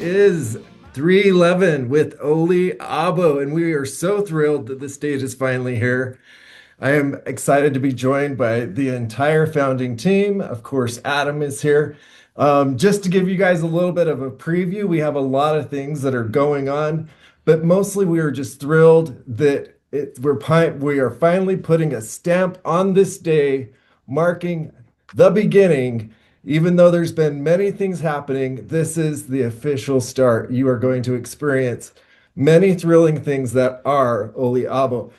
is 311 with Oliabo, and we are so thrilled that the stage is finally here. I am excited to be joined by the entire founding team. Of course, Adam is here. Just to give you guys a little bit of a preview, we have a lot of things that are going on, but mostly we are just thrilled that we are finally putting a stamp on this day, marking the beginning. Even though there's been many things happening, this is the official start. You are going to experience many thrilling things that are Oliabo.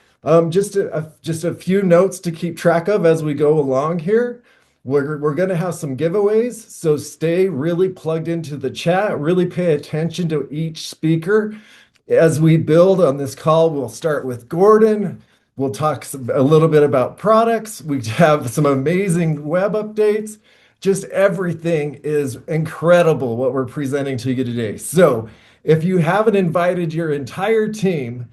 Just a few notes to keep track of as we go along here. We're going to have some giveaways, so stay really plugged into the chat. Really pay attention to each speaker. As we build on this call, we'll start with Gordon. We'll talk a little bit about products. We have some amazing web updates. Just everything is incredible what we're presenting to you today. So if you haven't invited your entire team,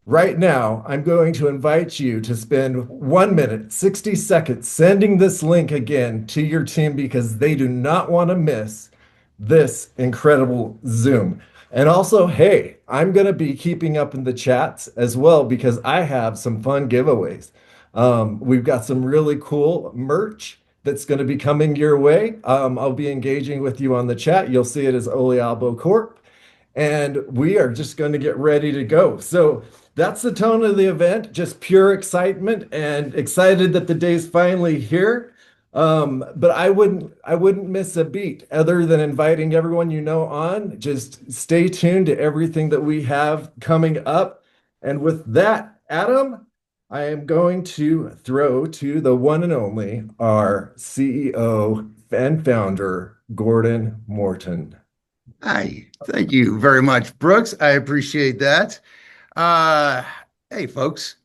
right now, I'm going to invite you to spend 1 minute, 60 seconds sending this link again to your team because they do not want to miss this incredible Zoom. And also, hey, I'm going to be keeping up in the chats as well because I have some fun giveaways. We've got some really cool merch that's going to be coming your way. I'll be engaging with you on the chat. You'll see it as Oliabo Corp. And we are just going to get ready to go. So that's the tone of the event, just pure excitement and excited that the day's finally here. But I wouldn't miss a beat other than inviting everyone you know on. Just stay tuned to everything that we have coming up. And with that, Adam, I am going to throw to the one and only, our CEO and founder, Gordon Morton. Hi, thank you very much, Brooks. I appreciate that. Uh, Hey, folks.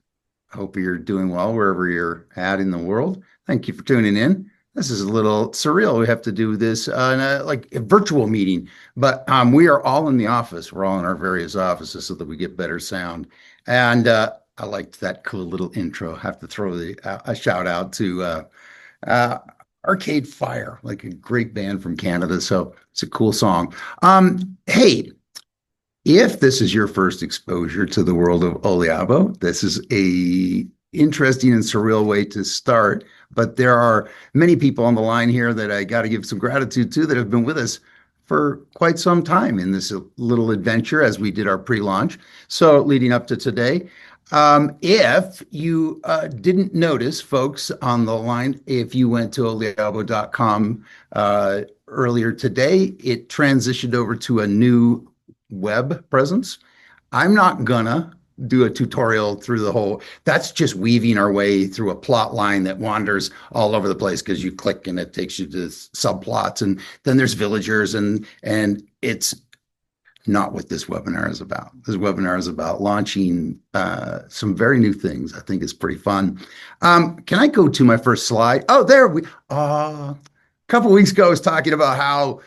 I hope you're doing well wherever you're at in the world. Thank you for tuning in. This is a little surreal. We have to do this in a virtual meeting, but we are all in the office. We're all in our various offices so that we get better sound. And I liked that cool little intro. Have to throw a shout out to uh, Arcade Fire, like a great band from Canada. So it's a cool song. Hey, if this is your first exposure to the world of Oliabo, this is a interesting and surreal way to start. But there are many people on the line here that I got to give some gratitude to that have been with us for quite some time in this little adventure as we did our pre-launch. So leading up to today, if you didn't notice, folks on the line, if you went to oliabo.com earlier today, it transitioned over to a new web presence. I'm not gonna do a tutorial through the whole, that's just weaving our way through a plot line that wanders all over the place because you click and it takes you to subplots and then there's villagers and it's not what this webinar is about. This webinar is about launching some very new things. I think it's pretty fun. Can I go to my first slide? Oh, there we, a couple weeks ago I was talking about how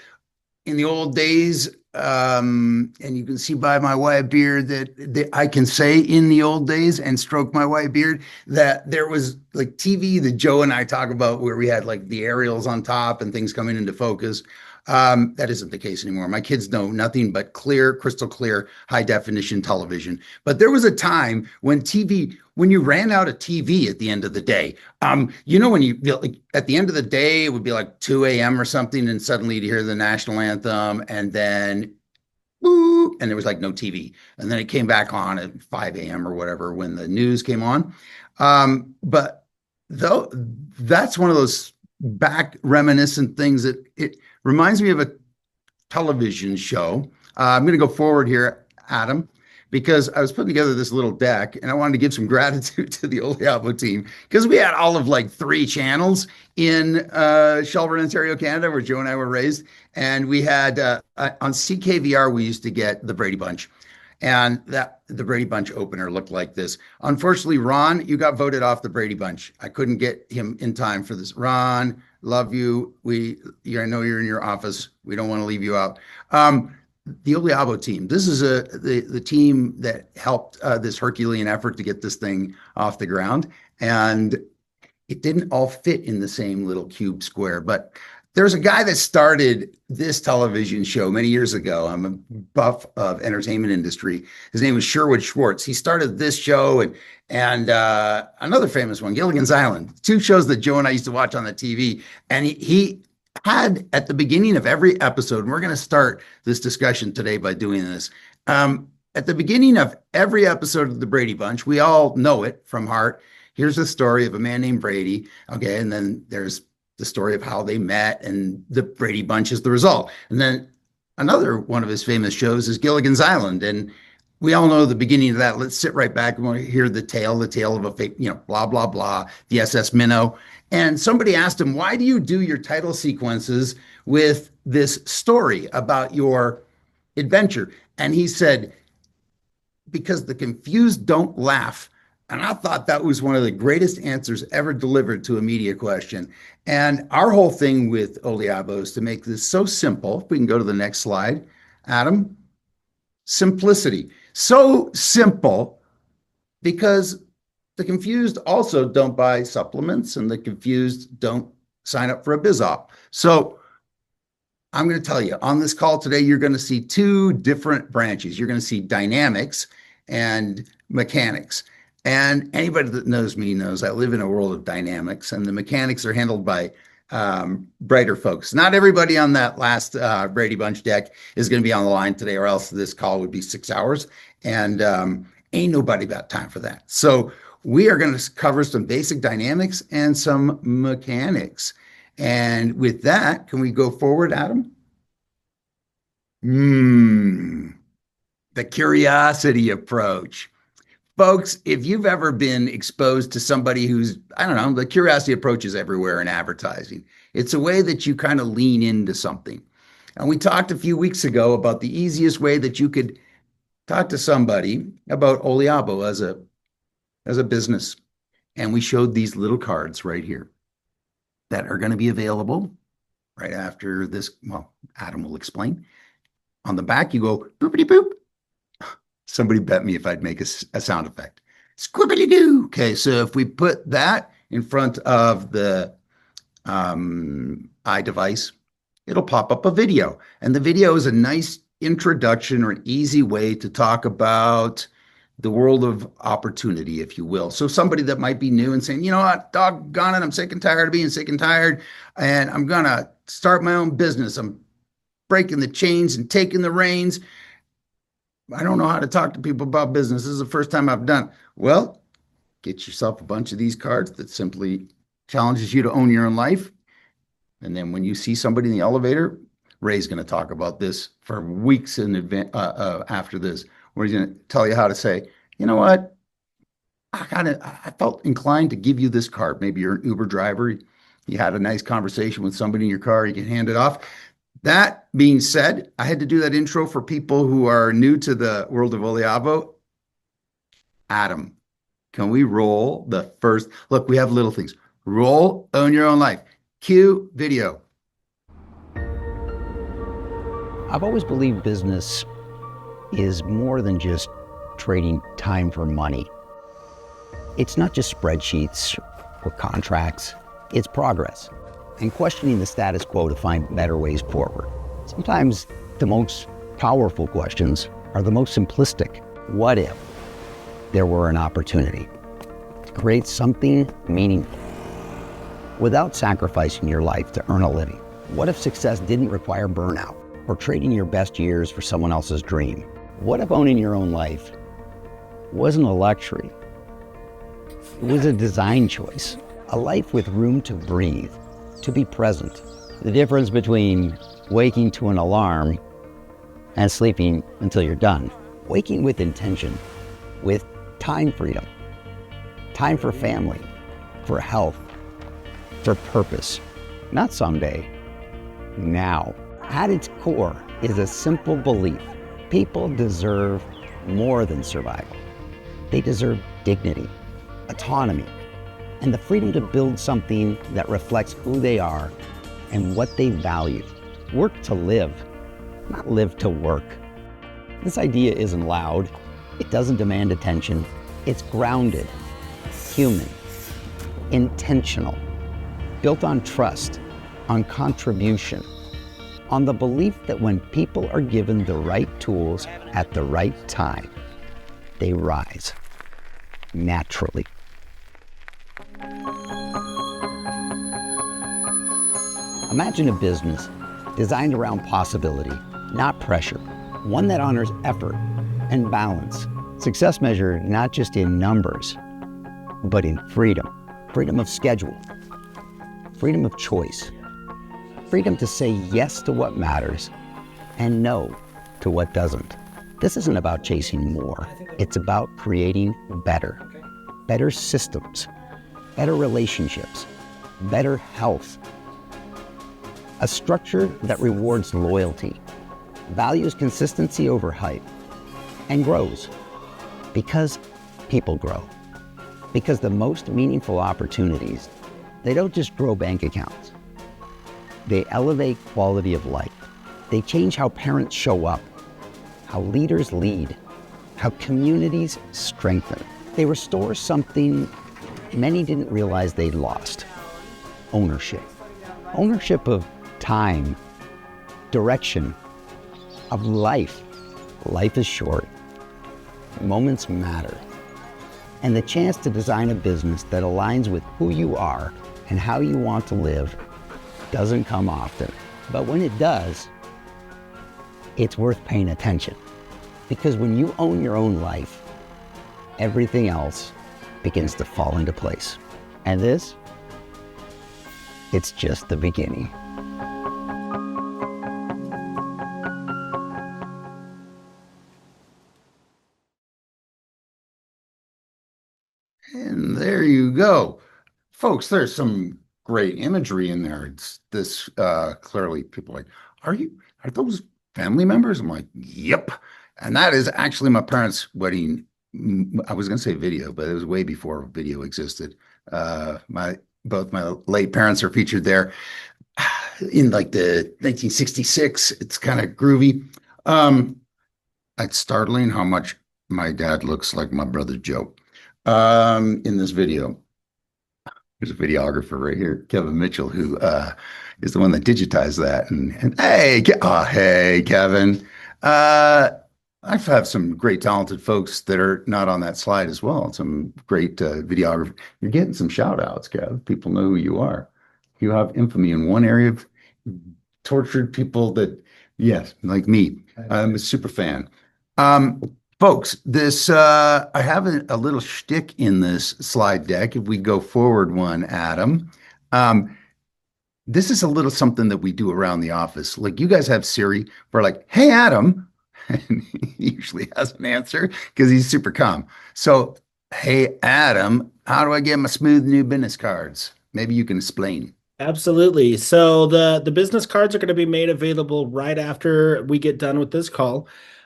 in the old days, and you can see by my white beard that I can say in the old days and stroke my white beard that there was like TV that Joe and I talk about where we had like the aerials on top and things coming into focus. That isn't the case anymore. My kids know nothing but clear, crystal clear, high definition television. But there was a time when when you ran out of TV at the end of the day, when you like at the end of the day, it would be like 2 a.m. or something, and suddenly you'd hear the national anthem, and then boo, and there was like no TV. And then it came back on at 5 a.m. or whatever when the news came on. But though that's one of those back reminiscent things that it reminds me of a television show. I'm going to go forward here, Adam, because I was putting together this little deck and I wanted to give some gratitude to the Oliabo team because we had all of like 3 channels in Shelburne, Ontario, Canada, where Joe and I were raised. And we had on CKVR, we used to get the Brady Bunch. And the Brady Bunch opener looked like this. Unfortunately, Ron, you got voted off the Brady Bunch. I couldn't get him in time for this. Ron, love you. I know you're in your office. We don't want to leave you out. The Oliabo team. This is the team that helped this Herculean effort to get this thing off the ground. And it didn't all fit in the same little cube square, but There's a guy that started this television show many years ago. I'm a buff of entertainment industry. His name was Sherwood Schwartz. He started this show and another famous one, Gilligan's Island. Two shows that Joe and I used to watch on the TV. And he had at the beginning of every episode, and we're going to start this discussion today by doing this. At the beginning of every episode of the Brady Bunch, we all know it from heart. Here's the story of a man named Brady. Okay, and then there's the story of how they met, and the Brady Bunch is the result. And then another one of his famous shows is Gilligan's Island, and we all know the beginning of that. Let's sit right back and we'll hear the tale of a fake, blah blah blah, the SS Minnow. And somebody asked him, "Why do you do your title sequences with this story about your adventure?" And he said, "Because the confused don't laugh." And I thought that was one of the greatest answers ever delivered to a media question. And our whole thing with Oliabo is to make this so simple. If we can go to the next slide, Adam. Simplicity. So simple because the confused also don't buy supplements and the confused don't sign up for a biz op. So I'm going to tell you on this call today, you're going to see two different branches. You're going to see dynamics and mechanics. And anybody that knows me knows I live in a world of dynamics, and the mechanics are handled by brighter folks. Not everybody on that last Brady Bunch deck is going to be on the line today, or else this call would be 6 hours. And ain't nobody got time for that. So we are going to cover some basic dynamics and some mechanics. And with that, can we go forward, Adam? The curiosity approach. Folks, if you've ever been exposed to somebody who's, I don't know, the curiosity approach is everywhere in advertising. It's a way that you kind of lean into something. And we talked a few weeks ago about the easiest way that you could talk to somebody about Oliabo as a business. And we showed these little cards right here that are going to be available right after this. Well, Adam will explain. On the back, you go boopity boop. Somebody bet me if I'd make a sound effect. Squibbly doo. Okay, so if we put that in front of the iDevice, it'll pop up a video. And the video is a nice introduction or an easy way to talk about the world of opportunity, if you will. So somebody that might be new and saying, you know what, doggone it, I'm sick and tired of being sick and tired, and I'm going to start my own business. I'm breaking the chains and taking the reins. I don't know how to talk to people about business. This is the first time I've done. Well, get yourself a bunch of these cards that simply challenges you to own your own life. And then when you see somebody in the elevator, Ray's going to talk about this for weeks in advance after this, where he's going to tell you how to say, you know what? I felt inclined to give you this card. Maybe you're an Uber driver. You had a nice conversation with somebody in your car. You can hand it off. That being said, I had to do that intro for people who are new to the world of Oliabo. Adam, can we roll the first? Look, we have little things. Roll, own your own life. Cue video. I've always believed business is more than just trading time for money. It's not just spreadsheets or contracts, it's progress and questioning the status quo to find better ways forward. Sometimes the most powerful questions are the most simplistic. What if there were an opportunity to create something meaningful without sacrificing your life to earn a living? What if success didn't require burnout or trading your best years for someone else's dream? What if owning your own life wasn't a luxury? It was a design choice, a life with room to breathe, to be present. The difference between waking to an alarm and sleeping until you're done. Waking with intention, with time freedom, time for family, for health, for purpose. Not someday, now. At its core is a simple belief. People deserve more than survival. They deserve dignity, autonomy, and the freedom to build something that reflects who they are and what they value. Work to live, not live to work. This idea isn't loud. It doesn't demand attention. It's grounded, human, intentional, built on trust, on contribution, on the belief that when people are given the right tools at the right time, they rise naturally. Imagine a business designed around possibility, not pressure, one that honors effort and balance. Success measured not just in numbers, but in freedom. Freedom of schedule, freedom of choice, freedom to say yes to what matters and no to what doesn't. This isn't about chasing more. It's about creating better systems, better relationships, better health. A structure that rewards loyalty, values consistency over hype, and grows because people grow. Because the most meaningful opportunities, they don't just grow bank accounts. They elevate quality of life. They change how parents show up, how leaders lead, how communities strengthen. They restore something many didn't realize they'd lost: ownership. Ownership of time, direction, of life. Life is short. Moments matter. And the chance to design a business that aligns with who you are and how you want to live doesn't come often. But when it does, it's worth paying attention. Because when you own your own life, everything else begins to fall into place. And this, it's just the beginning. And there you go. Folks, there's some great imagery in there. It's this clearly people are like, are those family members? I'm like, yep. And that is actually my parents' wedding. I was gonna say video, but it was way before video existed. Both my late parents are featured there in like the 1966. It's kind of groovy. It's startling how much my dad looks like my brother Joe in this video. There's a videographer right here, Kevin Mitchell, who is the one that digitized that. And hey, Kevin. I have some great talented folks that are not on that slide as well. Some great videography. You're getting some shout outs, Kev. People know who you are. You have infamy in one area of tortured people that, yes, like me. I'm a super fan. Folks, this I have a little shtick in this slide deck. If we go forward one, Adam, this is a little something that we do around the office. Like you guys have Siri, we're like, "Hey, Adam," and he usually has an answer because he's super calm. So, hey, Adam, how do I get my smooth new business cards? Maybe you can explain. Absolutely. So the business cards are going to be made available right after we get done with this call.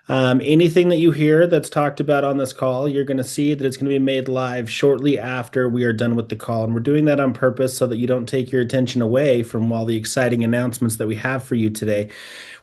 Anything that you hear that's talked about on this call, you're going to see that it's going to be made live shortly after we are done with the call. And we're doing that on purpose so that you don't take your attention away from all the exciting announcements that we have for you today.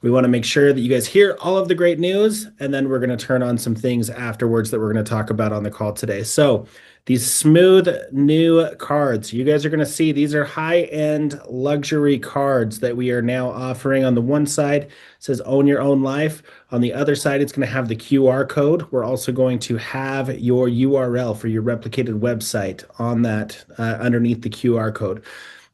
We want to make sure that you guys hear all of the great news, and then we're going to turn on some things afterwards that we're going to talk about on the call today. So these smooth new cards, you guys are going to see these are high-end luxury cards that we are now offering. On the one side, it says own your own life. On the other side, it's going to have the QR code. We're also going to have your URL for your replicated website on that underneath the QR code.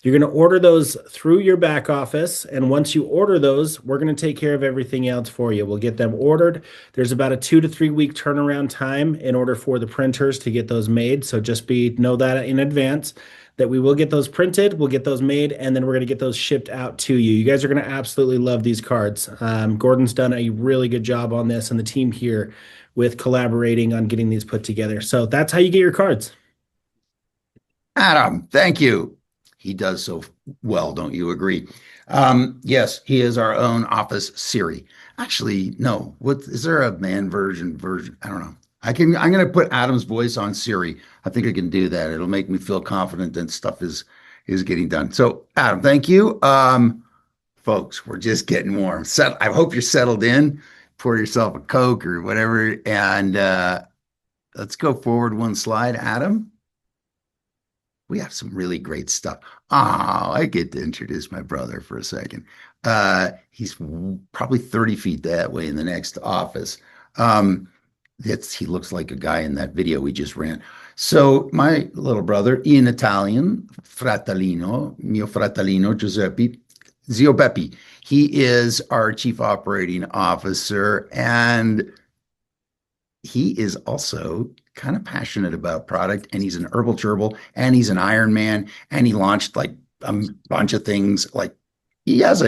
You're going to order those through your back office. And once you order those, we're going to take care of everything else for you. We'll get them ordered. There's about a 2 to 3 week turnaround time in order for the printers to get those made. So just know that in advance that we will get those printed, we'll get those made, and then we're going to get those shipped out to you. You guys are going to absolutely love these cards. Gordon's done a really good job on this and the team here with collaborating on getting these put together. So that's how you get your cards. Adam, thank you. He does so well, don't you agree? Yes, he is our own office Siri. Actually, no. What is there a man version? I don't know. I'm gonna put Adam's voice on Siri. I think I can do that. It'll make me feel confident that stuff is getting done. So, Adam, thank you. Folks, we're just getting warm. I hope you're settled in. Pour yourself a Coke or whatever, and let's go forward one slide, Adam. we have some really great stuff. Oh, I get to introduce my brother for a second. He's probably 30 feet that way in the next office. He looks like a guy in that video we just ran. So my little brother, in Italian, fratellino, mio fratellino Giuseppe, Zio Pepe. He is our chief operating officer, and he is also kind of passionate about product, and he's an herbal gerbil, and he's an Iron Man, and he launched like a bunch of things. Like he had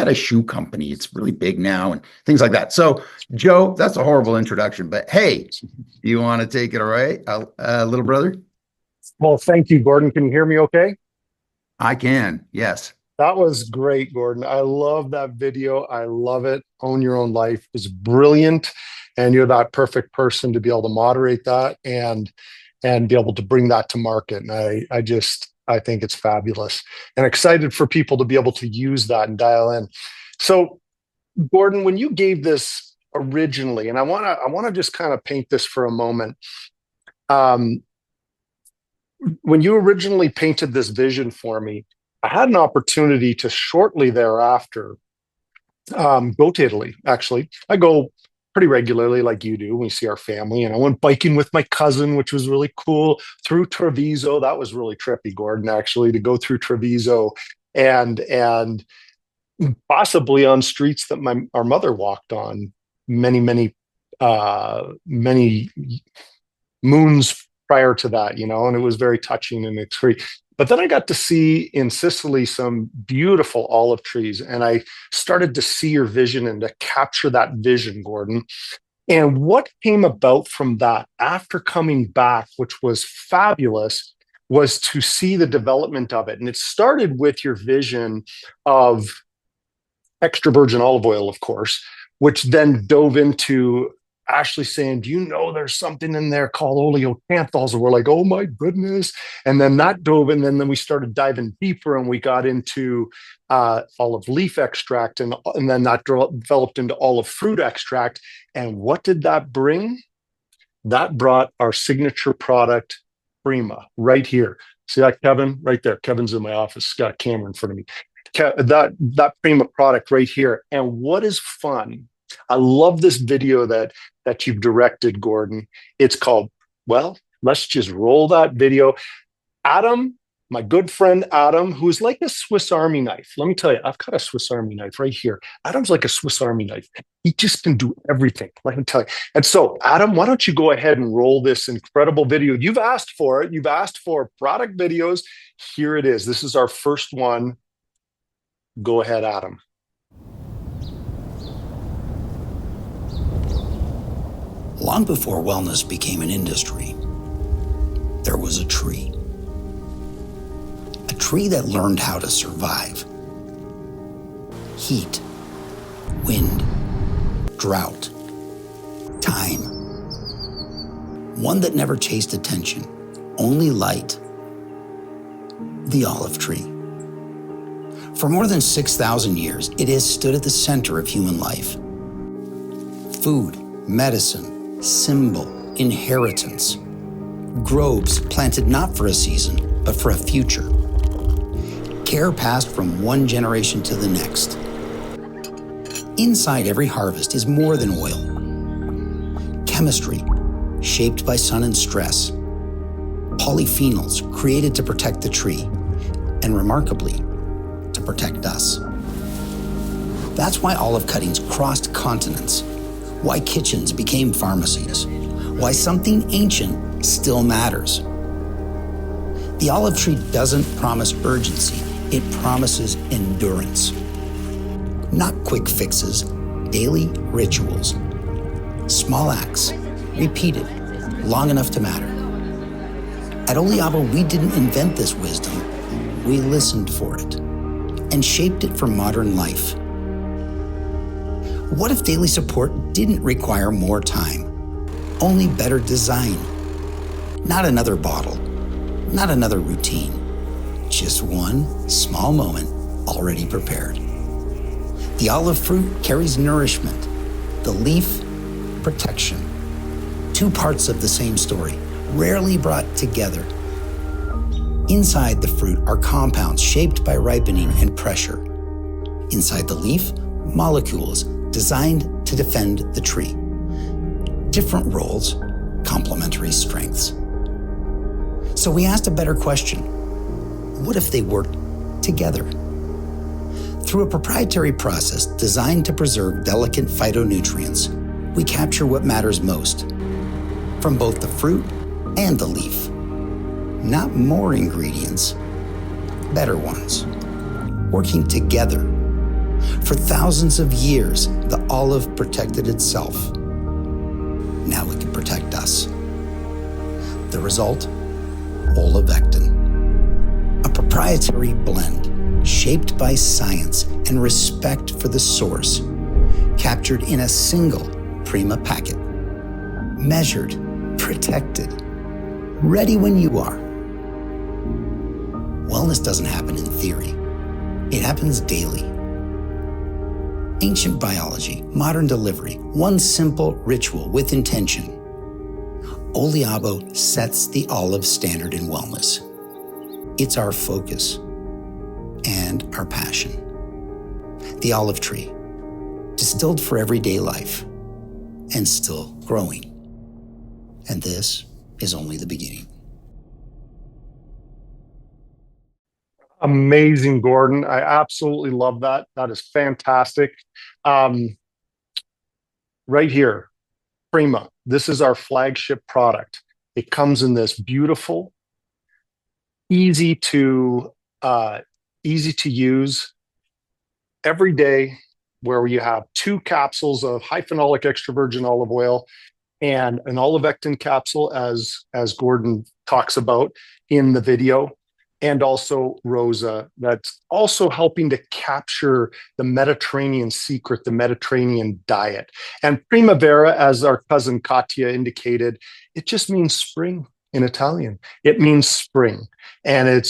a shoe company. It's really big now and things like that. So Joe, that's a horrible introduction, but hey, you want to take it away, little brother? Well, thank you, Gordon. Can you hear me okay? I can, yes. That was great, Gordon. I love that video. I love it. Own Your Own Life is brilliant. And you're that perfect person to be able to moderate that and be able to bring that to market. And I think it's fabulous and excited for people to be able to use that and dial in. So, Gordon, when you gave this originally, and I want to just kind of paint this for a moment. When you originally painted this vision for me, I had an opportunity to shortly thereafter go to Italy. Actually, I go pretty regularly, like you do. We see our family, and I went biking with my cousin, which was really cool, through Treviso. That was really trippy, Gordon, actually, to go through Treviso and possibly on streets that our mother walked on many moons prior to that, and it was very touching and it's great. But then I got to see in Sicily some beautiful olive trees, and I started to see your vision and to capture that vision, Gordon. And what came about from that after coming back, which was fabulous, was to see the development of it. And it started with your vision of extra virgin olive oil, of course, which then dove into Ashley saying, do you know there's something in there called oleocanthols? And we're like, oh my goodness. And then that dove in, and then we started diving deeper and we got into olive leaf extract, and then that developed into olive fruit extract. And what did that bring? That brought our signature product, Prima, right here. See that, Kevin? Right there. Kevin's in my office. Got a camera in front of me. That Prima product right here. And what is fun, I love this video that you've directed, Gordon. It's called, well, let's just roll that video. Adam, my good friend Adam, who's like a Swiss Army knife. Let me tell you, I've got a Swiss Army knife right here. Adam's like a Swiss Army knife. He just can do everything, let me tell you. And so, Adam, why don't you go ahead and roll this incredible video? You've asked for it. You've asked for product videos. Here it is. This is our first one. Go ahead, Adam. Long before wellness became an industry, there was a tree. A tree that learned how to survive. Heat, wind, drought, time. One that never chased attention, only light. The olive tree. For more than 6,000 years, it has stood at the center of human life. Food, medicine, symbol, inheritance. Groves planted not for a season, but for a future. Care passed from one generation to the next. Inside every harvest is more than oil. Chemistry, shaped by sun and stress. Polyphenols created to protect the tree, and remarkably, to protect us. That's why olive cuttings crossed continents. Why kitchens became pharmacies, why something ancient still matters. The olive tree doesn't promise urgency, it promises endurance. Not quick fixes, daily rituals. Small acts, repeated, long enough to matter. At Oliabo, we didn't invent this wisdom, we listened for it and shaped it for modern life. What if daily support didn't require more time? Only better design. Not another bottle, not another routine. Just one small moment already prepared. The olive fruit carries nourishment, the leaf, protection. Two parts of the same story, rarely brought together. Inside the fruit are compounds shaped by ripening and pressure. Inside the leaf, molecules designed to defend the tree. Different roles, complementary strengths. So we asked a better question. What if they worked together? Through a proprietary process designed to preserve delicate phytonutrients, we capture what matters most from both the fruit and the leaf. Not more ingredients, better ones, working together. For thousands of years, the olive protected itself. Now it can protect us. The result? Olivectin, a proprietary blend shaped by science and respect for the source, captured in a single Prima packet. Measured, protected, ready when you are. Wellness doesn't happen in theory. It happens daily. Ancient biology, modern delivery, one simple ritual with intention. Oliabo sets the olive standard in wellness. It's our focus and our passion. The olive tree, distilled for everyday life and still growing. And this is only the beginning. Amazing, Gordon. I absolutely love that. That is fantastic. Um, right here, Prima. This is our flagship product. It comes in this beautiful, easy to easy to use every day, where you have 2 capsules of high phenolic extra virgin olive oil and an olivectin capsule, as Gordon talks about in the video, and also Rosa, that's also helping to capture the Mediterranean secret, the Mediterranean diet. And Primavera, as our cousin Katya indicated, it just means spring in Italian. It means spring. And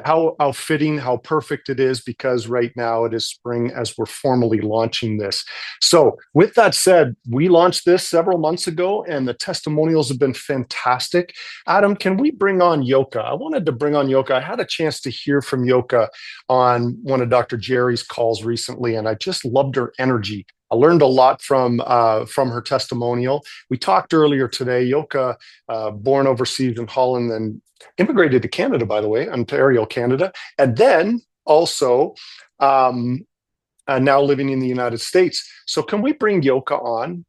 how fitting, how perfect it is, because right now it is spring as we're formally launching this. So with that said, we launched this several months ago and the testimonials have been fantastic. Adam, can we bring on Yoka? I wanted to bring on Yoka. I had a chance to hear from Yoka on one of Dr. Jerry's calls recently, and I just loved her energy. I learned a lot from her testimonial. We talked earlier today. Yoka, born overseas in Holland and immigrated to Canada, by the way, Ontario, Canada, and then also now living in the United States. So can we bring Yoka on,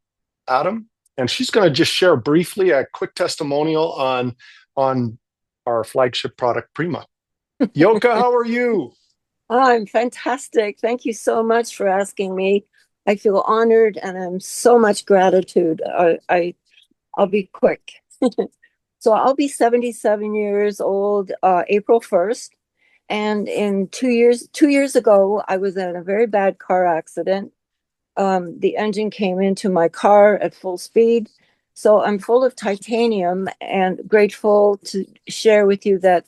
Adam? And she's going to just share briefly a quick testimonial on our flagship product, Prima. Yoka, how are you? I'm fantastic. Thank you so much for asking me. I feel honored and I'm so much gratitude. I'll be quick. So I'll be 77 years old April 1st. And in 2 years ago, I was in a very bad car accident. The engine came into my car at full speed. So I'm full of titanium and grateful to share with you that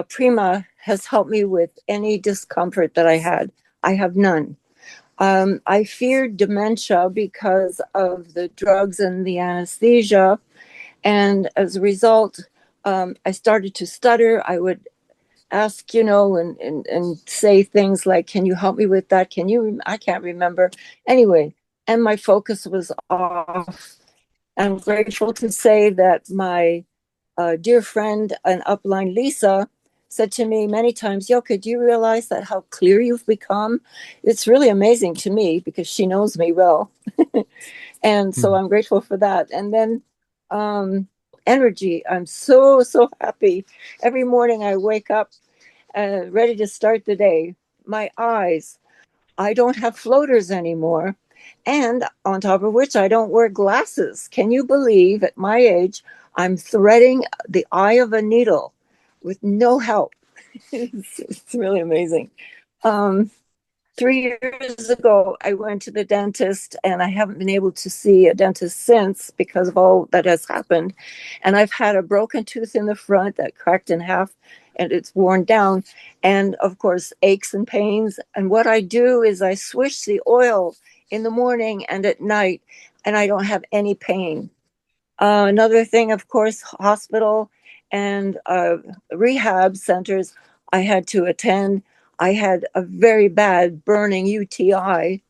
Prima has helped me with any discomfort that I had. I have none. I feared dementia because of the drugs and the anesthesia. And as a result, I started to stutter. I would ask, and say things like, can you help me with that? I can't remember. Anyway, and my focus was off. I'm grateful to say that my dear friend and upline, Lisa, said to me many times, Yoka, do you realize that how clear you've become? It's really amazing to me because she knows me well. And so I'm grateful for that. And then energy. I'm so, so happy. Every morning I wake up ready to start the day. My eyes, I don't have floaters anymore. And on top of which, I don't wear glasses. Can you believe at my age, I'm threading the eye of a needle with no help? It's really amazing. 3 years ago, I went to the dentist and I haven't been able to see a dentist since because of all that has happened. And I've had a broken tooth in the front that cracked in half and it's worn down. And of course, aches and pains. And what I do is I swish the oil in the morning and at night, and I don't have any pain. Another thing, of course, hospital and rehab centers I had to attend. I had a very bad burning UTI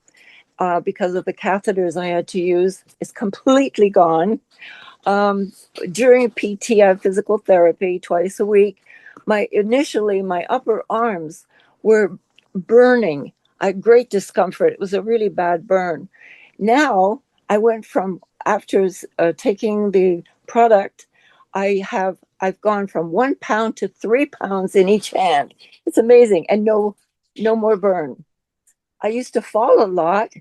because of the catheters I had to use. It's completely gone. Um, During PT, I have physical therapy twice a week. Initially my upper arms were burning. I had great discomfort. It was a really bad burn. Now I went from after taking the product, I've gone from 1 pound to 3 pounds in each hand. It's amazing, and no more burn. I used to fall a lot,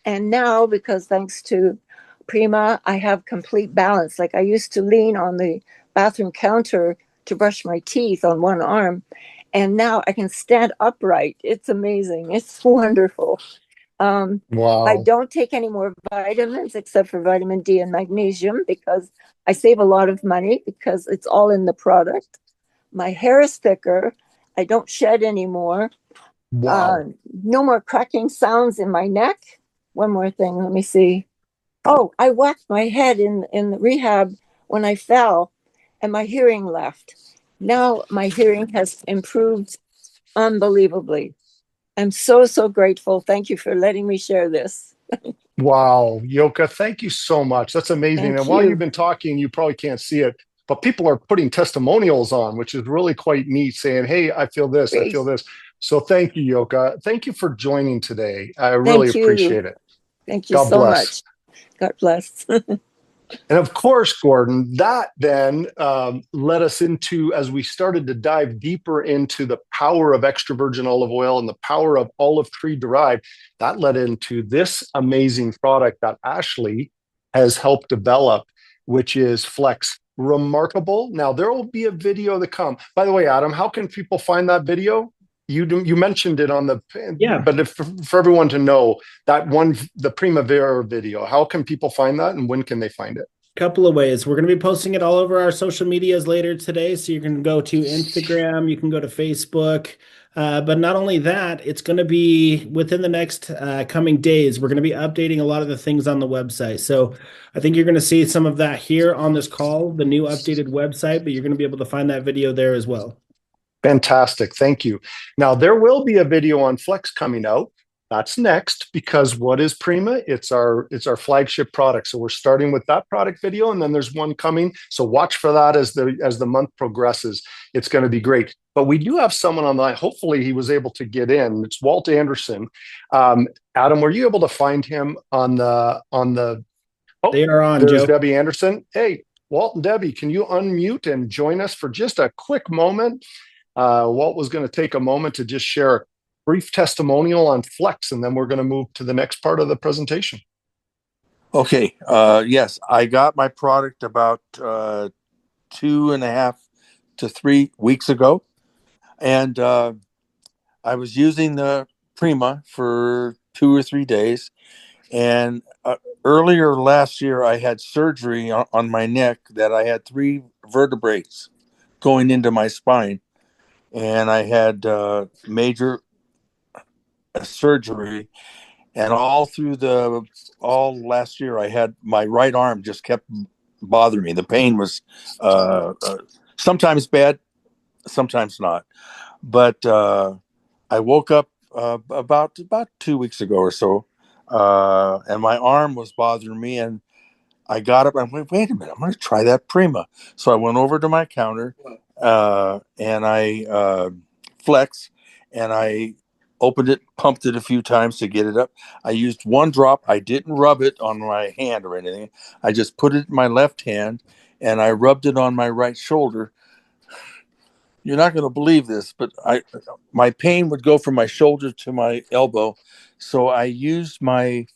and now because thanks to Prima, I have complete balance. Like I used to lean on the bathroom counter to brush my teeth on one arm, and now I can stand upright. It's amazing. It's wonderful. Um, I Wow. don't take any more vitamins except for vitamin D and magnesium because I save a lot of money because it's all in the product. My hair is thicker. I don't shed anymore. Wow. Uh, no more cracking sounds in my neck. One more thing, let me see. Oh, I whacked my head in the rehab when I fell, and my hearing left. Now my hearing has improved unbelievably. I'm so grateful. Thank you for letting me share this. Wow, Yoka, thank you so much. That's amazing. Thank And while you've you. been talking, you probably can't see it, but people are putting testimonials on, which is really quite neat, saying, "Hey, I feel this, I Great. feel this." So thank you, Yoka. Thank you for joining today. I really Thank you. appreciate it. Thank you God so bless. much. God bless. And of course, Gordon, that then led us into, as we started to dive deeper into the power of extra virgin olive oil and the power of olive tree derived, that led into this amazing product that Ashley has helped develop, which is Flex. Remarkable. Now, there will be a video to come. By the way, Adam, how can people find that video? You mentioned it on the, Yeah. but for everyone to know that one, the Primavera video, how can people find that and when can they find it? Couple of ways. We're going to be posting it all over our social medias later today. So you can go to Instagram, you can go to Facebook. But not only that, it's going to be within the next coming days. We're going to be updating a lot of the things on the website. So I think you're going to see some of that here on this call, the new updated website, but you're going to be able to find that video there as well. Fantastic. Thank you. Now, there will be a video on Flex coming out. That's next because what is Prima? It's our flagship product. So we're starting with that product video, and then there's one coming. So watch for that as the month progresses. It's going to be great. But we do have someone on the line. Hopefully, he was able to get in. It's Walt Anderson. Adam, were you able to find him on the? Oh, They are on, there's Joe. Debbie Anderson. Hey, Walt and Debbie, can you unmute and join us for just a quick moment? Walt was going to take a moment to just share a brief testimonial on Flex, and then we're going to move to the next part of the presentation. Okay. Yes, I got my product about 2.5 to 3 weeks ago, and I was using the Prima for 2 or 3 days. And earlier last year, I had surgery on my neck that I had 3 vertebrae going into my spine, and I had major surgery. And all last year, I had my right arm just kept bothering me. The pain was sometimes bad, sometimes not. But I woke up about 2 weeks ago or so, and my arm was bothering me, and I got up and wait a minute, I'm going to try that Prima. So I went over to my counter, and I Flex, and I opened it, pumped it a few times to get it up. I used one drop. I didn't rub it on my hand or anything. I just put it in my left hand, and I rubbed it on my right shoulder. You're not going to believe this, but my pain would go from my shoulder to my elbow. So I used my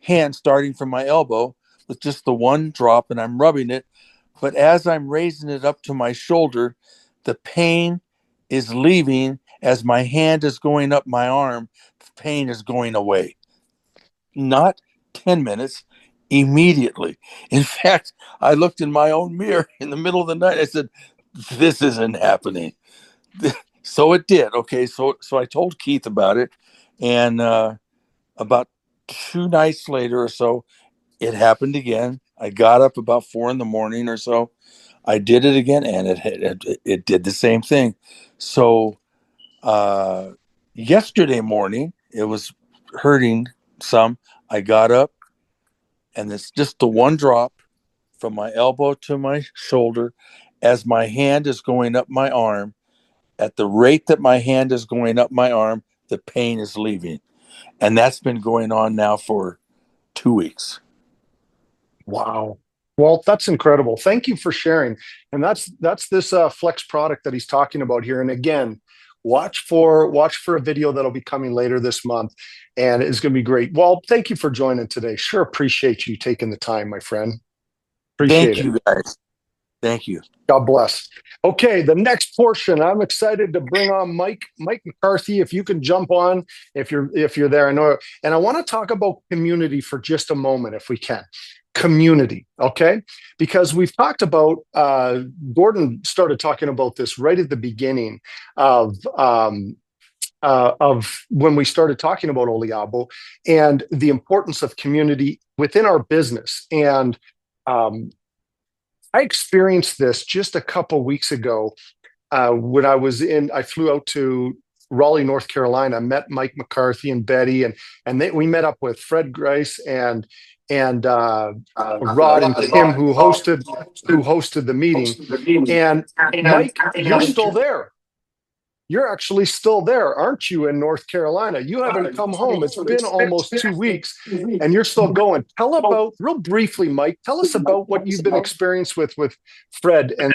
hand starting from my elbow with just the one drop, and I'm rubbing it. But as I'm raising it up to my shoulder, the pain is leaving. As my hand is going up my arm, the pain is going away. Not 10 minutes, immediately. In fact, I looked in my own mirror in the middle of the night. I said, this isn't happening. So it did. Okay, so I told Keith about it, and about 2 nights later or so, it happened again. I got up about 4 in the morning or so. I did it again, and it did the same thing. So yesterday morning, it was hurting some. I got up, and it's just the one drop from my elbow to my shoulder as my hand is going up my arm. At the rate that my hand is going up my arm, the pain is leaving. And that's been going on now for 2 weeks. Wow. Well, that's incredible. Thank you for sharing. And that's this Flex product that he's talking about here. And again, watch for a video that'll be coming later this month, and it's going to be great. Well, thank you for joining today. Sure appreciate you taking the time, my friend. Appreciate Thank it. you, guys. Thank you. God bless. Okay, the next portion, I'm excited to bring on Mike McCarthy. If you can jump on, if you're there, I know. And I want to talk about community for just a moment, if we can. Community, okay? Because we've talked about, Gordon started talking about this right at the beginning of when we started talking about Oliabo and the importance of community within our business. And I experienced this just a couple weeks ago when I flew out to Raleigh, North Carolina. I met Mike McCarthy and Betty, and we met up with Fred Grice and Rod and Kim, who hosted the meeting. And Mike, you're still there. You're actually still there, aren't you, in North Carolina? You haven't come home. It's been almost 2 weeks, and you're still going. Real briefly, Mike, tell us about what you've been experienced with Fred and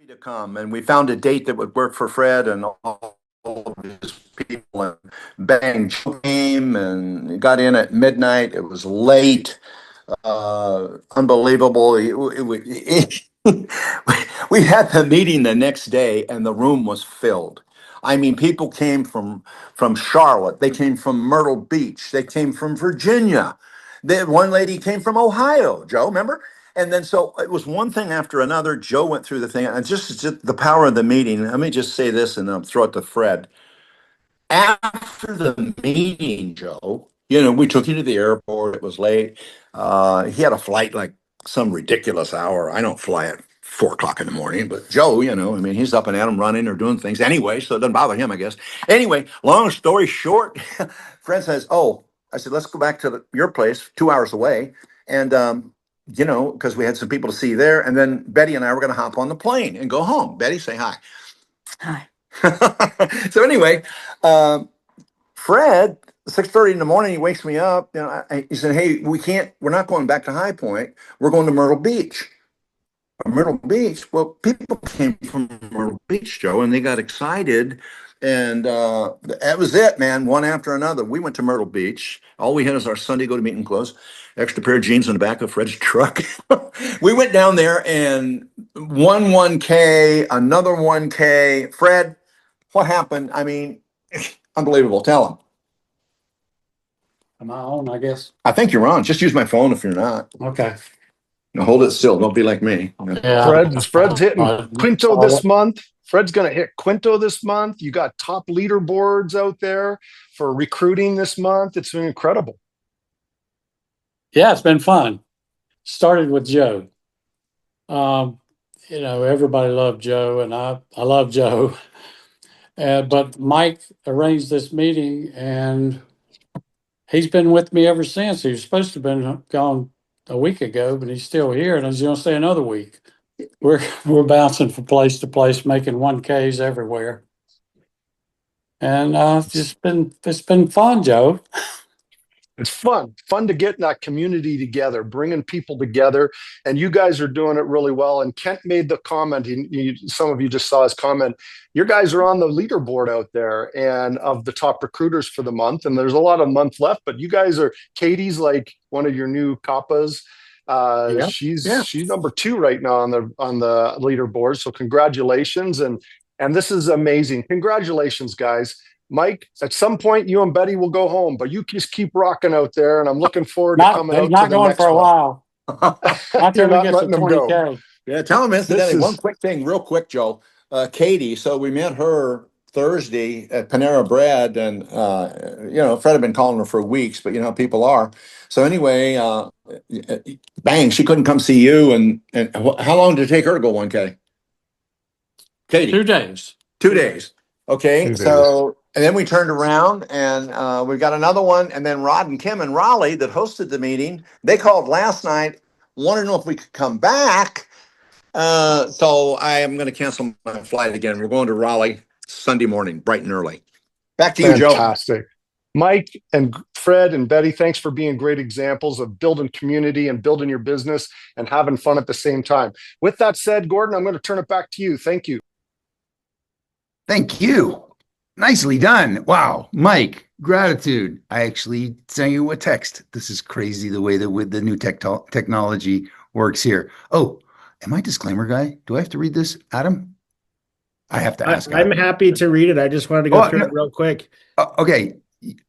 to come. And we found a date that would work for Fred and all of his people. And bang, Joe came and got in at midnight. It was late. Unbelievable. We had the meeting the next day, and the room was filled. I mean, people came from Charlotte. They came from Myrtle Beach. They came from Virginia. One lady came from Ohio. Joe, remember? And then so it was one thing after another. Joe went through the thing, and just the power of the meeting. Let me just say this, and then I'll throw it to Fred. After the meeting, Joe, we took you to the airport. It was late. He had a flight like some ridiculous hour. I don't fly at 4 o'clock in the morning, but Joe, I mean, he's up and at 'em running or doing things anyway, so it doesn't bother him, I guess. Anyway, long story short, Fred says, "Oh," I said, "let's go back to your place, 2 hours away," and because we had some people to see there, and then Betty and I were going to hop on the plane and go home. Betty, say hi. Hi. So anyway, Fred, 6:30 in the morning, he wakes me up. He said, "Hey, we're not going back to High Point. We're going to Myrtle Beach." Myrtle Beach. Well, people came from Myrtle Beach, Joe, and they got excited. And that was it, man. One after another. We went to Myrtle Beach. All we had is our Sunday go to meeting clothes, extra pair of jeans in the back of Fred's truck. We went down there and won 1K, another 1K. Fred, what happened? I mean, unbelievable. Tell him. Am I on, I guess? I think you're on. Just use my phone if you're not. Okay. Now hold it still. Don't be like me. Yeah. Fred's hitting Quinto this month. Fred's going to hit Quinto this month. You got top leaderboards out there for recruiting this month. It's been incredible. Yeah, it's been fun. Started with Joe. Everybody loved Joe, and I love Joe. But Mike arranged this meeting, and he's been with me ever since. He was supposed to have been gone a week ago, but he's still here, and he's going to stay another week. We're bouncing from place to place, making 1Ks everywhere, and it's been fun, Joe. It's fun to get in that community together, bringing people together, and you guys are doing it really well. And Kent made the comment, some of you just saw his comment, your guys are on the leaderboard out there and of the top recruiters for the month, and there's a lot of month left, but you guys Katie's like one of your new Kappas. She's number 2 right now on the leaderboard, so congratulations, and this is amazing. Congratulations, guys. Mike, at some point, you and Betty will go home, but you just keep rocking out there, and I'm looking forward to coming out to the next one. Not going for a while. Not till we get to 20K. Yeah, tell him incidentally, one quick thing, real quick, Joe. Katie, so we met her Thursday at Panera Bread, and Fred had been calling her for weeks, but you know how people are. So anyway, bang, she couldn't come see you, and how long did it take her to go 1K? Katie, 2 days. 2 days. Okay, 2 days. and then we turned around and we got another one, and then Rod and Kim in Raleigh that hosted the meeting, they called last night, wanted to know if we could come back. So I am going to cancel my flight again. We're going to Raleigh Sunday morning, bright and early. Back to you, Joe. Fantastic. Mike and Fred and Betty, thanks for being great examples of building community and building your business and having fun at the same time. With that said, Gordon, I'm going to turn it back to you. Thank you. Thank you. Nicely done. Wow. Mike, gratitude. I actually sent you a text. This is crazy the way that with the new technology works here. Oh, am I disclaimer guy? Do I have to read this, Adam? I have to ask. I'm happy to read it. I just wanted to go through it real quick. Okay.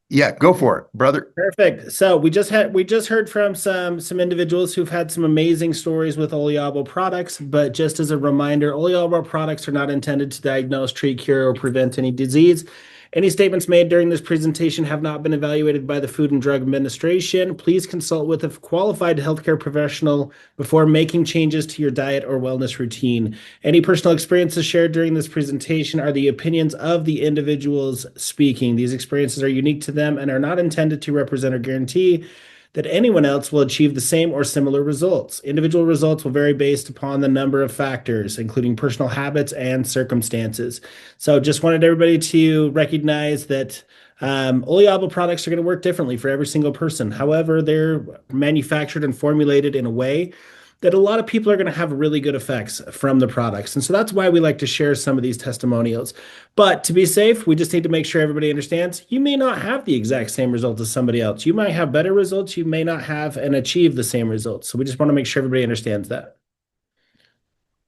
Yeah, go for it, brother. Perfect. So we just heard from some individuals who've had some amazing stories with Oliabo products, but just as a reminder, Oliabo products are not intended to diagnose, treat, cure, or prevent any disease. Any statements made during this presentation have not been evaluated by the Food and Drug Administration. Please consult with a qualified healthcare professional before making changes to your diet or wellness routine. Any personal experiences shared during this presentation are the opinions of the individuals speaking. These experiences are unique to them and are not intended to represent or guarantee that anyone else will achieve the same or similar results. Individual results will vary based upon the number of factors, including personal habits and circumstances. So just wanted everybody to recognize that Oliabo products are going to work differently for every single person. However, they're manufactured and formulated in a way that a lot of people are going to have really good effects from the products. And so that's why we like to share some of these testimonials. But to be safe, we just need to make sure everybody understands you may not have the exact same result as somebody else. You might have better results. You may not have and achieve the same results. So we just want to make sure everybody understands that.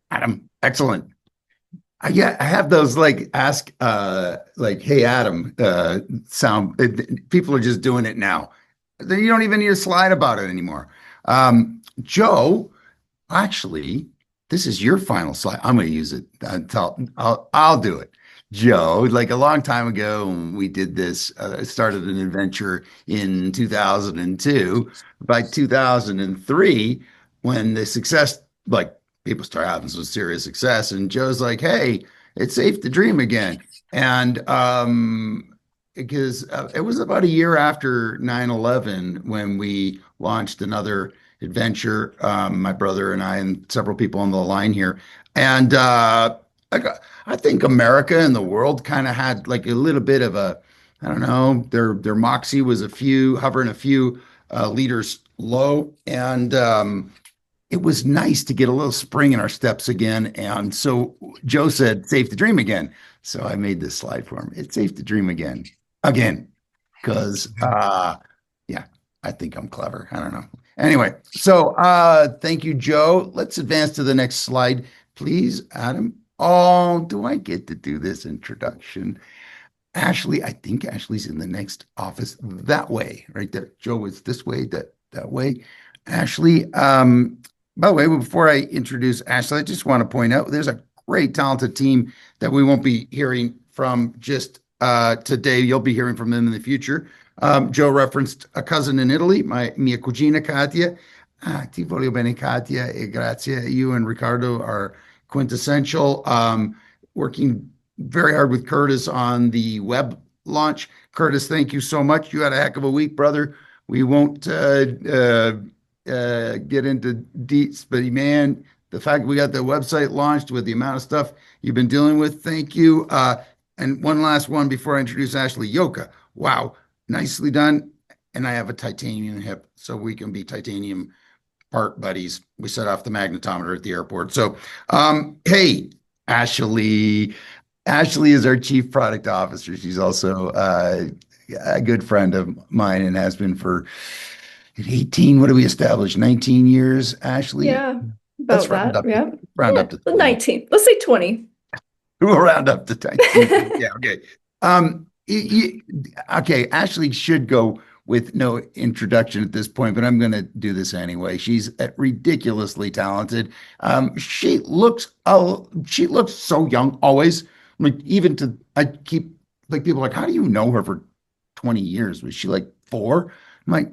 Adam, excellent. I have those like ask like, hey Adam, sound people are just doing it now. You don't even need a slide about it anymore. Joe, actually, this is your final slide. I'm going to use it until I'll do it. Joe, like a long time ago, when we did this, started an adventure in 2002. By 2003, when the success, like people start having some serious success, and Joe's like, "Hey, it's safe to dream again." And because it was about a year after 9/11 when we launched another adventure, my brother and I and several people on the line here. And I think America and the world kind of had like a little bit of a, I don't know, their moxie was hovering a few liters low. And it was nice to get a little spring in our steps again. And so Joe said, safe to dream again. So I made this slide for him. It's safe to dream again. Because yeah, I think I'm clever. I don't know. Anyway, so thank you, Joe. Let's advance to the next slide, please, Adam. Oh, do I get to do this introduction? Ashley, I think Ashley's in the next office that way, right there. Joe is this way, that way. Ashley, by the way, before I introduce Ashley, I just want to point out there's a great talented team that we won't be hearing from just today. You'll be hearing from them in the future. Joe referenced a cousin in Italy, mia cugina Katia. Ti voglio bene, Katia, e grazie. You and Ricardo are quintessential. Working very hard with Curtis on the web launch. Curtis, thank you so much. You had a heck of a week, brother. We won't get into deets, but man, the fact we got the website launched with the amount of stuff you've been dealing with, thank you. And one last one before I introduce Ashley. Yoka, wow, nicely done. And I have a titanium hip, so we can be titanium part buddies. We set off the magnetometer at the airport. So, hey, Ashley. Ashley is our chief product officer. She's also a good friend of mine and has been for 18. What do we establish? 19 years, Ashley? Yeah, about that. Yeah. Round up to 20. 19. Let's say 20. We'll round up to 19. Yeah, okay. Okay, Ashley should go with no introduction at this point, but I'm going to do this anyway. She's ridiculously talented. She looks so young always. Like I keep like people are like, how do you know her for 20 years? Was she like 4? I'm like,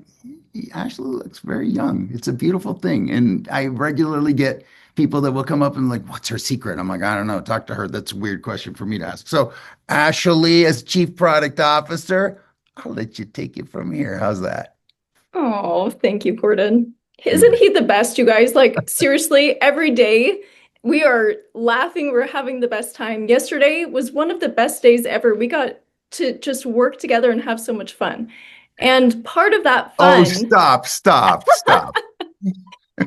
Ashley looks very young. It's a beautiful thing. And I regularly get people that will come up and like, what's her secret? I'm like, I don't know. Talk to her. That's a weird question for me to ask. So Ashley, as Chief Product Officer, I'll let you take it from here. How's that? Oh, thank you, Gordon. You Isn't bet. he the best, you guys? Like, seriously, every day we are laughing, we're having the best time. Yesterday was one of the best days ever. We got to just work together and have so much fun. And part of that Oh, fun, stop.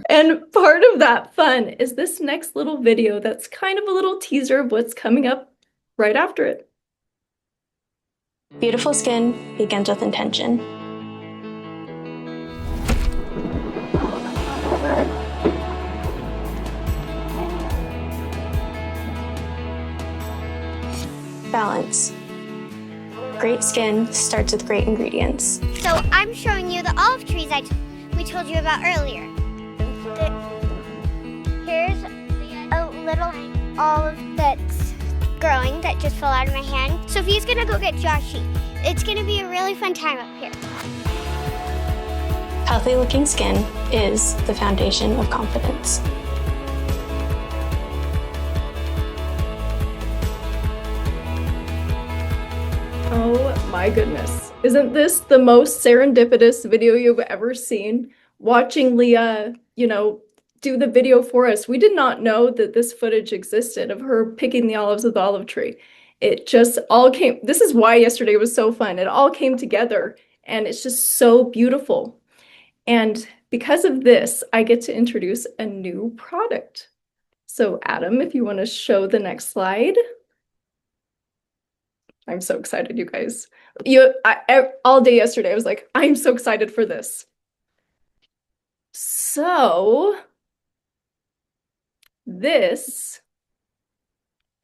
and part of that fun is this next little video that's kind of a little teaser of what's coming up right after it. Beautiful skin begins with intention. Balance. Great skin starts with great ingredients. So I'm showing you the olive trees we told you about earlier. Here's a little olive that's growing that just fell out of my hand. Sophie's gonna go get Joshy. It's gonna be a really fun time up here. Healthy looking skin is the foundation of confidence. Oh my goodness. Isn't this the most serendipitous video you've ever seen? Watching Leah, do the video for us. We did not know that this footage existed of her picking the olives of the olive tree. It just all came. This is why yesterday was so fun. It all came together and it's just so beautiful. And because of this, I get to introduce a new product. So Adam, if you want to show the next slide. I'm so excited, you guys. All day yesterday, I was like, I'm so excited for this. So this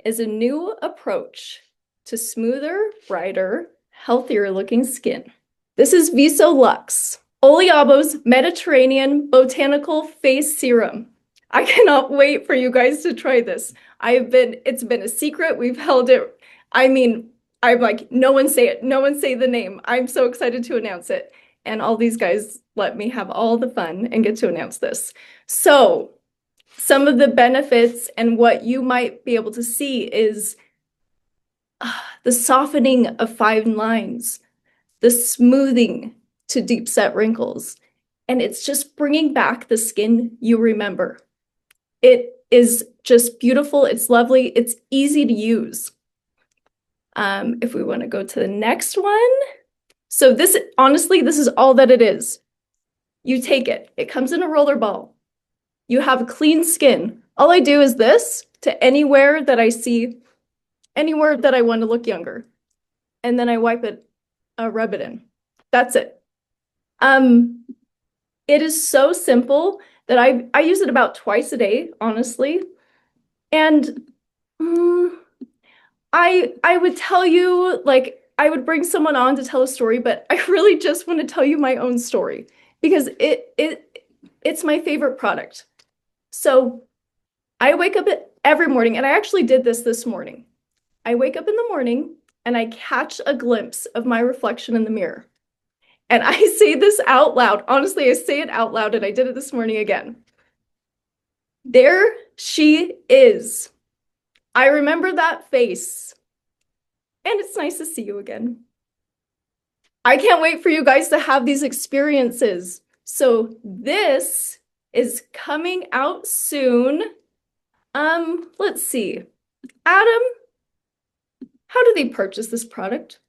is a new approach to smoother, brighter, healthier looking skin. This is Viso Luxe, Oliabo's Mediterranean Botanical Face Serum. I cannot wait for you guys to try this. It's been a secret. We've held it. I'm like, no one say it. No one say the name. I'm so excited to announce it. And all these guys let me have all the fun and get to announce this. So some of the benefits and what you might be able to see is the softening of fine lines, the smoothing to deep set wrinkles. And it's just bringing back the skin you remember. It is just beautiful. It's lovely. It's easy to use. If we want to go to the next one. So this, honestly, this is all that it is. You take it. It comes in a roller ball. You have clean skin. All I do is this to anywhere that I see, anywhere that I want to look younger. And then I wipe it, rub it in. That's it. It is so simple that I use it about twice a day, honestly. And I would tell you, like, I would bring someone on to tell a story, but I really just want to tell you my own story because it's my favorite product. So I wake up every morning, and I actually did this morning. I wake up in the morning and I catch a glimpse of my reflection in the mirror. And I say this out loud. Honestly, I say it out loud, and I did it this morning again. There she is. I remember that face. And it's nice to see you again. I can't wait for you guys to have these experiences. So this is coming out soon. Let's see. Adam, how do they purchase this product?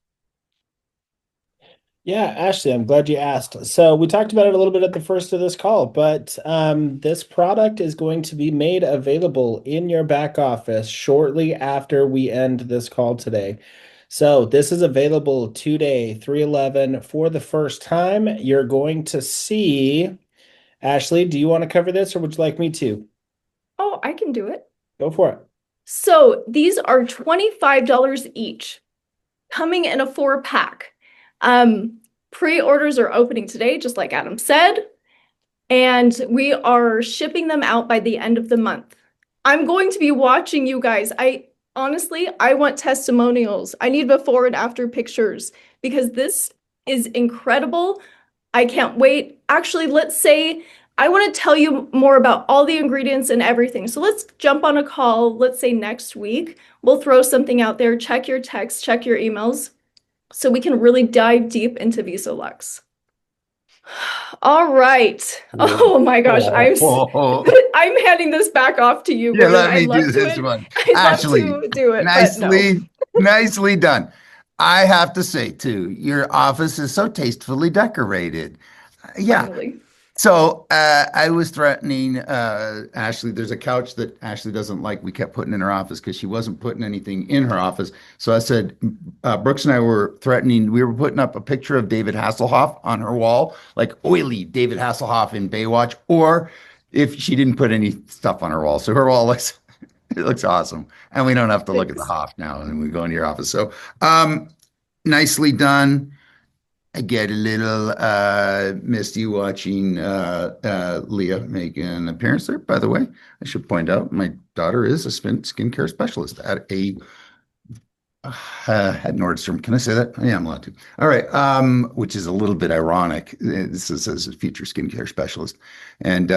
Yeah, Ashley, I'm glad you asked. So we talked about it a little bit at the first of this call, but this product is going to be made available in your back office shortly after we end this call today. So this is available today, 3/11, for the first time. You're going to see, Ashley, do you want to cover this or would you like me to? Oh, I can do it. Go for it. So these are $25 each, coming in a 4-pack. Pre-orders are opening today, just like Adam said, and we are shipping them out by the end of the month. I'm going to be watching you guys. honestly, I want testimonials. I need before and after pictures because this is incredible. I can't wait. Actually, let's say I want to tell you more about all the ingredients and everything. So let's jump on a call, let's say next week. We'll throw something out there, check your texts, check your emails, so we can really dive deep into VisoLux. All right. Oh my gosh, I'm handing this back off to you, Yeah, Gordon. let me do this one. I'd love Ashley, to do it, but no. nicely done. I have to say, too, your office is so tastefully decorated. Yeah. Finally. So I was threatening Ashley. There's a couch that Ashley doesn't like. We kept putting in her office because she wasn't putting anything in her office. So I said, Brooks and I were threatening. We were putting up a picture of David Hasselhoff on her wall, like oily David Hasselhoff in Baywatch, or if she didn't put any stuff on her wall. So her wall looks it looks awesome, and we don't have to look at the Hoff now. And we go into your office. So nicely done. I get a little misty watching Leah make an appearance there. By the way, I should point out my daughter is a skincare specialist at at Nordstrom. Can I say that? Yeah, I'm allowed to. All right, which is a little bit ironic. This is as a future skincare specialist, and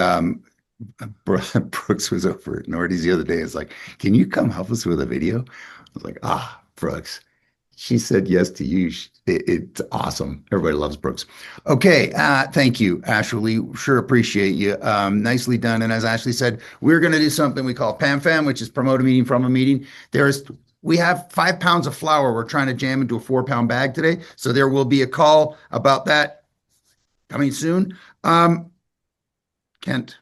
Brooks was over at Nordy's the other day. It's like, can you come help us with a video? I was like, Brooks. She said yes to you. It's awesome. Everybody loves Brooks. Okay. Thank you, Ashley. Sure appreciate you. Nicely done. And as Ashley said, we're going to do something we call PAM-FAM, which is promote a meeting from a meeting. We have 5 pounds of flour we're trying to jam into a 4-pound bag today. So there will be a call about that coming soon. Kent,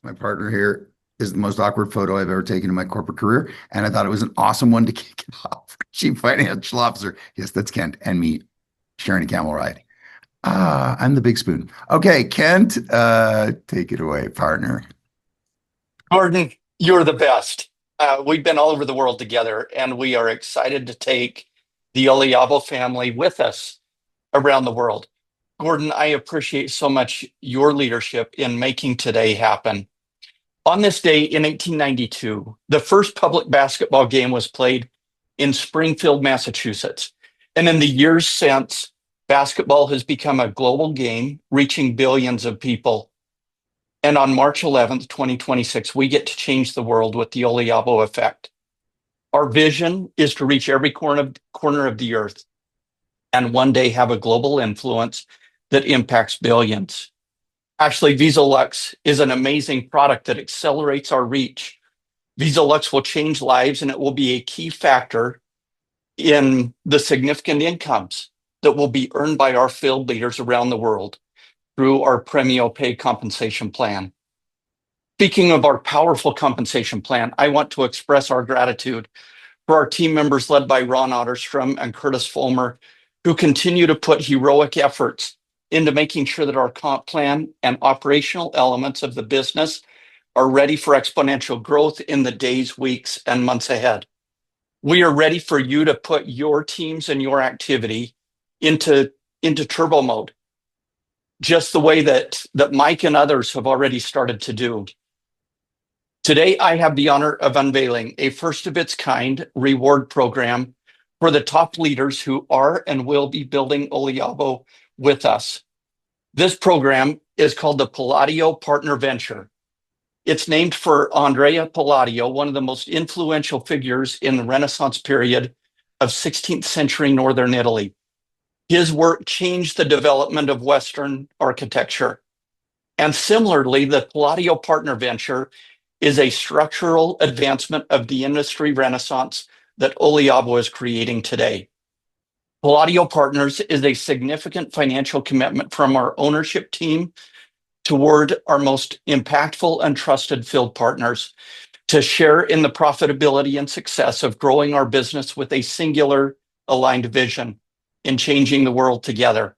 my partner here, is the most awkward photo I've ever taken in my corporate career. And I thought it was an awesome one to kick it off. Chief Financial Officer. Yes, that's Kent and me sharing a camel ride. I'm the big spoon. Okay, Kent, take it away, partner. Gordon, you're the best. We've been all over the world together, and we are excited to take the Oliabo family with us around the world. Gordon, I appreciate so much your leadership in making today happen. On this day in 1892, the first public basketball game was played in Springfield, Massachusetts. And in the years since, basketball has become a global game, reaching billions of people. And on March 11th, 2026, we get to change the world with the Oliabo effect. Our vision is to reach every corner of the earth and one day have a global influence that impacts billions. Actually, VisoLux is an amazing product that accelerates our reach. VisoLux will change lives, and it will be a key factor in the significant incomes that will be earned by our field leaders around the world through our Premio Pay compensation plan. Speaking of our powerful compensation plan, I want to express our gratitude for our team members led by Ron Otterstrom and Curtis Fulmer, who continue to put heroic efforts into making sure that our comp plan and operational elements of the business are ready for exponential growth in the days, weeks, and months ahead. We are ready for you to put your teams and your activity into turbo mode, just the way that Mike and others have already started to do. Today, I have the honor of unveiling a first of its kind reward program for the top leaders who are and will be building Oliabo with us. This program is called the Palladio Partner Venture. It's named for Andrea Palladio, one of the most influential figures in the Renaissance period of 16th century Northern Italy. His work changed the development of Western architecture. And similarly, the Palladio Partner Venture is a structural advancement of the industry renaissance that Oliabo is creating today. Palladio Partners is a significant financial commitment from our ownership team toward our most impactful and trusted field partners to share in the profitability and success of growing our business with a singular aligned vision in changing the world together.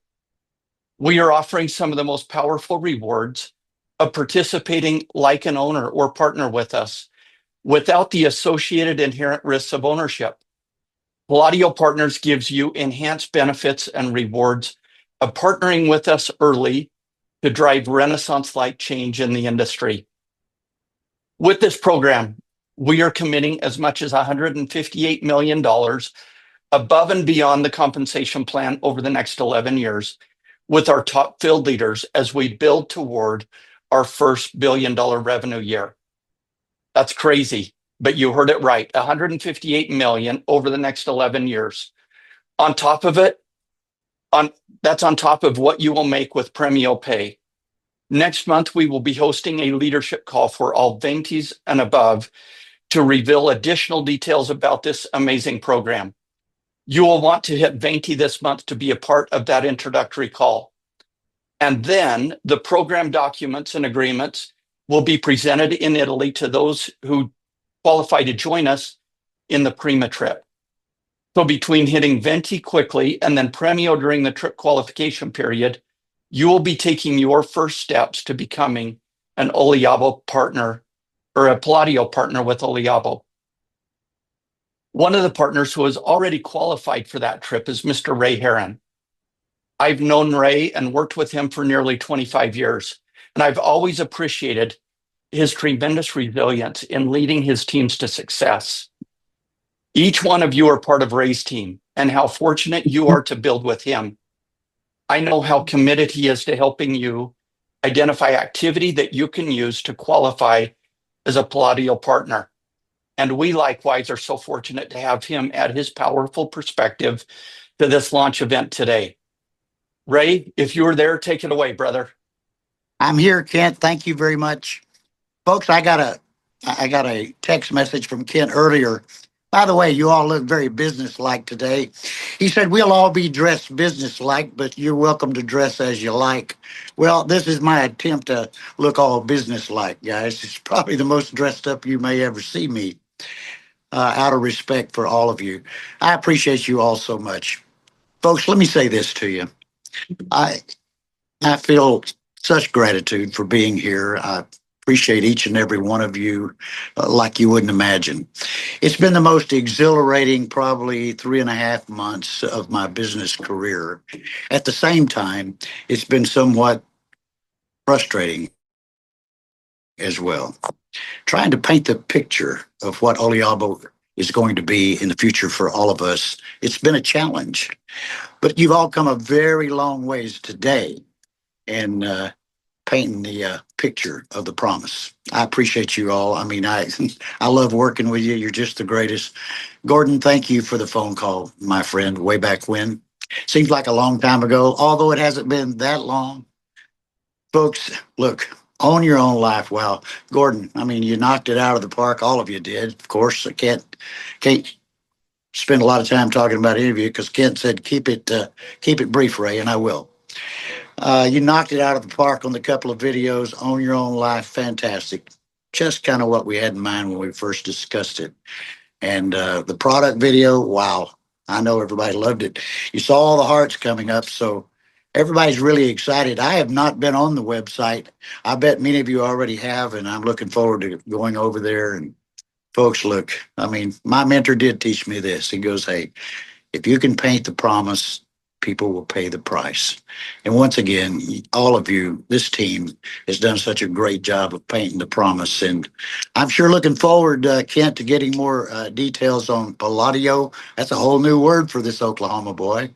We are offering some of the most powerful rewards of participating like an owner or partner with us without the associated inherent risks of ownership. Palladio Partners gives you enhanced benefits and rewards of partnering with us early to drive Renaissance-like change in the industry. With this program, we are committing as much as $158 million above and beyond the compensation plan over the next 11 years with our top field leaders as we build toward our first billion-dollar revenue year. That's crazy, but you heard it right. 158 million over the next 11 years. On top of it, that's on top of what you will make with Premio Pay. Next month, we will be hosting a leadership call for all Ventis and above to reveal additional details about this amazing program. You will want to hit Venti this month to be a part of that introductory call. And then the program documents and agreements will be presented in Italy to those who qualify to join us in the Prima trip. So between hitting Venti quickly and then Premio during the trip qualification period, you will be taking your first steps to becoming an Oliabo partner or a Palladio partner with Oliabo. One of the partners who has already qualified for that trip is Mr. Ray Heron. I've known Ray and worked with him for nearly 25 years, and I've always appreciated his tremendous resilience in leading his teams to success. Each one of you are part of Ray's team, and how fortunate you are to build with him. I know how committed he is to helping you identify activity that you can use to qualify as a Palladio partner. And we likewise are so fortunate to have him add his powerful perspective to this launch event today. Ray, if you were there, take it away, brother. I'm here, Kent. Thank you very much. Folks, I got a text message from Kent earlier. By the way, you all look very business-like today. He said, we'll all be dressed business-like, but you're welcome to dress as you like. Well, this is my attempt to look all business-like, guys. It's probably the most dressed up you may ever see me, out of respect for all of you. I appreciate you all so much. Folks, let me say this to you. I feel such gratitude for being here. I appreciate each and every one of you like you wouldn't imagine. It's been the most exhilarating, probably 3.5 months of my business career. At the same time, it's been somewhat frustrating as well. Trying to paint the picture of what Oliabo is going to be in the future for all of us, it's been a challenge. But you've all come a very long ways today in painting the picture of the promise. I appreciate you all. I mean, I love working with you. You're just the greatest. Gordon, thank you for the phone call, my friend, way back when. Seems like a long time ago, although it hasn't been that long. Folks, look, own your own life. Wow. Gordon, I mean, you knocked it out of the park. All of you did. Of course, I can't spend a lot of time talking about any of you because Kent said, keep it brief, Ray, and I will. You knocked it out of the park on the couple of videos. Own your own life. Fantastic. Just kind of what we had in mind when we first discussed it. And the product video, wow. I know everybody loved it. You saw all the hearts coming up, so everybody's really excited. I have not been on the website. I bet many of you already have, and I'm looking forward to going over there. And folks, look, I mean, my mentor did teach me this. He goes, hey, if you can paint the promise, people will pay the price. And once again, all of you, this team has done such a great job of painting the promise. And I'm sure looking forward, Kent, to getting more details on Palladio. That's a whole new word for this Oklahoma boy.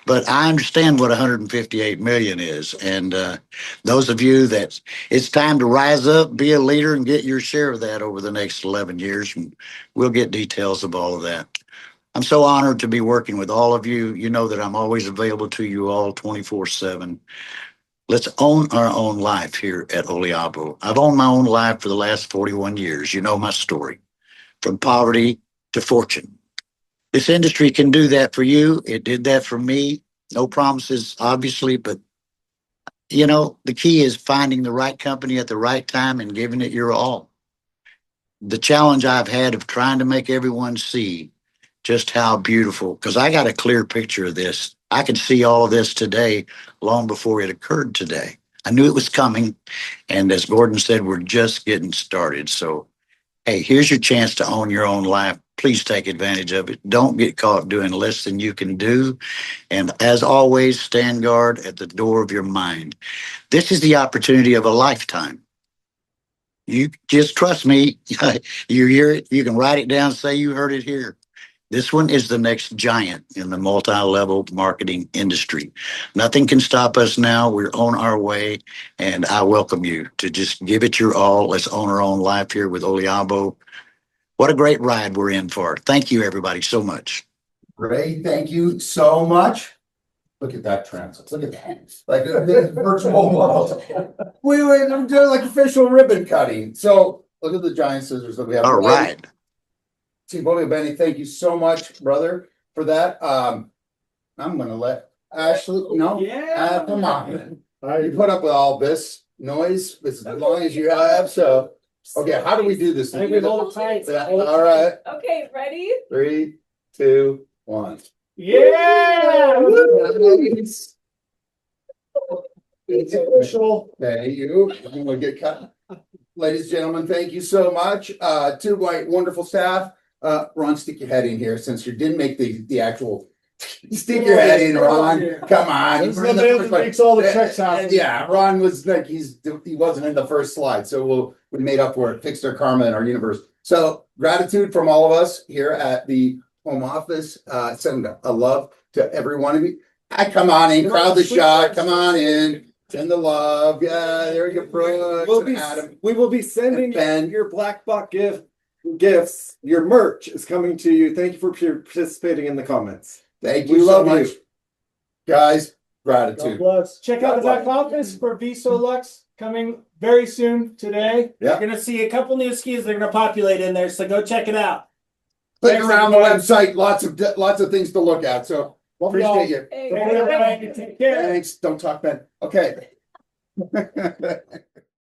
But I understand what 158 million is. And those of you that it's time to rise up, be a leader, and get your share of that over the next 11 years. And we'll get details of all of that. I'm so honored to be working with all of you. You know that I'm always available to you all 24/7. Let's own our own life here at Oliabo. I've owned my own life for the last 41 years. You know my story, from poverty to fortune. This industry can do that for you. It did that for me. No promises, obviously, but you know, the key is finding the right company at the right time and giving it your all. The challenge I've had of trying to make everyone see just how beautiful, because I got a clear picture of this. I could see all of this today long before it occurred today. I knew it was coming. And as Gordon said, we're just getting started. So, hey, here's your chance to own your own life. Please take advantage of it. Don't get caught doing less than you can do. And as always, stand guard at the door of your mind. This is the opportunity of a lifetime. You just trust me. You hear it, you can write it down, say you heard it here. This one is the next giant in the multi-level marketing industry. Nothing can stop us now. We're on our way, and I welcome you to just give it your all. Let's own our own life here with Oliabo. What a great ride we're in for. Thank you, everybody, so much. Ray, thank you so much. Look at that transit. Look at that. Like the virtual world. I'm doing like official ribbon cutting. So look at the giant scissors that we have. All right. Team Benny, thank you so much, brother, for that. I'm gonna let Ashley. No, come on. You put up with all this noise as long as you have. So, okay, how do we do this? I think we hold it tight. All right. Okay, ready? 3, 2, 1. Yeah! Nice. It's official. Thank you. I'm gonna get cut. Ladies and gentlemen, thank you so much. To my wonderful staff. Ron, stick your head in here since you didn't make the actual. Stick your head in, Ron. Come on. This is the man that makes all the checks happen. Yeah, Ron was like he wasn't in the first slide, so we made up for it, fixed our karma in our universe. So gratitude from all of us here at the home office. Send a love to every one of you. Come on in, crowd the shot. Come on in. Send the love. Yeah, there we go, Brooks and Adam. We will be sending your Black Buck gifts. Your merch is coming to you. Thank you for participating in the comments. Thank you so much, guys. God Gratitude. bless. Check out the back office for VisoLux coming very soon today. Yeah. You're gonna see a couple new skis that are gonna populate in there, so go check it out. Click Thanks, around the everybody. website. Lots of things to look at. So appreciate you. Hey, everybody, take care. Thanks. Don't talk, Ben. Okay.